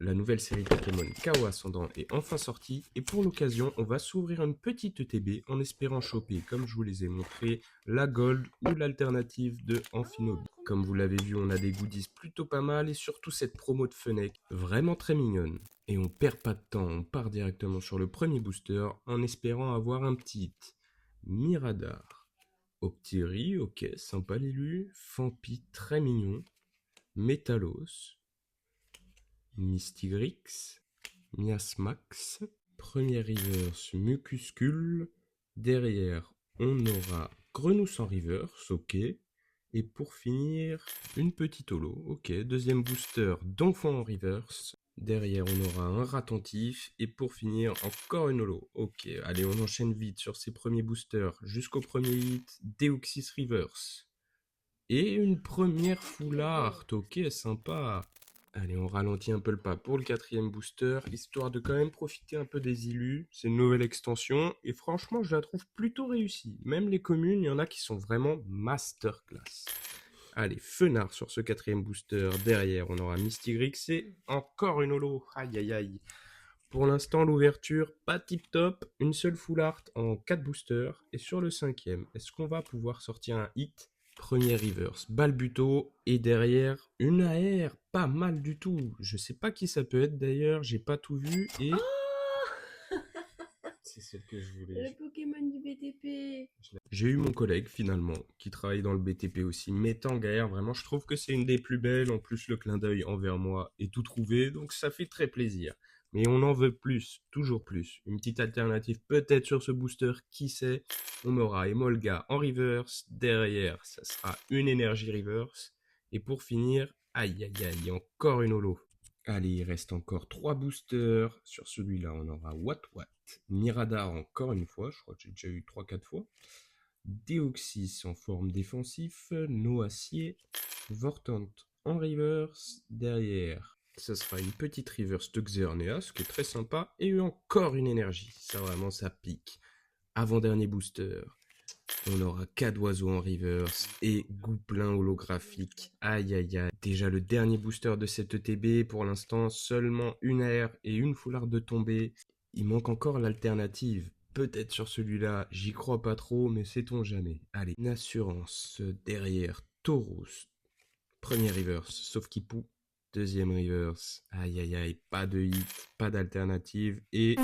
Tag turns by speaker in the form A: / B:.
A: la nouvelle série Pokémon Chaos Ascendant est enfin sortie et pour l'occasion, on va s'ouvrir une petite ETB en espérant choper, comme je vous les ai montré, la Gold ou l'alternative de Amphinobi. Comme vous l'avez vu, on a des goodies plutôt pas mal et surtout cette promo de Fennec, vraiment très mignonne. Et on perd pas de temps, on part directement sur le premier booster en espérant avoir un petit hit. Miradar, Optiri, ok, sympa l'élu, Fampi, très mignon, Métalos, Mystigrix, Miasmax, premier reverse Mucuscule, derrière on aura Grenousse en reverse, ok, et pour finir une petite holo, ok, deuxième booster Donphan en reverse, derrière on aura un Ratentif, et pour finir encore une holo, ok, allez on enchaîne vite sur ces premiers boosters jusqu'au premier hit, Deoxys reverse. Et une première full art, ok, sympa. Allez, on ralentit un peu le pas pour le quatrième booster, histoire de quand même profiter un peu des illus. C'est une nouvelle extension, et franchement, je la trouve plutôt réussie. Même les communes, il y en a qui sont vraiment masterclass. Allez, Fenard sur ce quatrième booster. Derrière, on aura Mystigrix et encore une holo. Aïe, aïe, aïe. Pour l'instant, l'ouverture, pas tip top. Une seule full art en 4 boosters. Et sur le cinquième, est-ce qu'on va pouvoir sortir un hit? Premier reverse, Balbuto, et derrière, une AR, pas mal du tout. Je sais pas qui ça peut être d'ailleurs, j'ai pas tout vu, et
B: Oh,
A: c'est celle que je
B: le
A: voulais.
B: Pokémon du BTP.
A: J'ai eu mon collègue finalement, qui travaille dans le BTP aussi, Métangaire, vraiment, je trouve que c'est une des plus belles, en plus le clin d'œil envers moi est tout trouvé, donc ça fait très plaisir. Mais on en veut plus, toujours plus. Une petite alternative peut-être sur ce booster, qui sait. On aura Emolga en reverse, derrière ça sera une énergie reverse, et pour finir, aïe aïe aïe, encore une holo. Allez, il reste encore 3 boosters. Sur celui-là, on aura What What, Miradar encore une fois, je crois que j'ai déjà eu 3-4 fois. Deoxys en forme défensif, Noacier, Vortant en reverse, derrière ce sera une petite reverse de Xerneas, ce qui est très sympa, et encore une énergie, ça vraiment ça pique. Avant-dernier booster, on aura Cadoiseau en reverse et Gouplin holographique, aïe aïe aïe. Déjà le dernier booster de cette ETB, pour l'instant seulement une AR et une full art de tombée. Il manque encore l'alternative. Peut-être sur celui-là, j'y crois pas trop, mais sait-on jamais. Allez, une assurance derrière Tauros. Premier reverse, sauf qu'il poue. Deuxième reverse, aïe aïe aïe, pas de hit, pas d'alternative. Et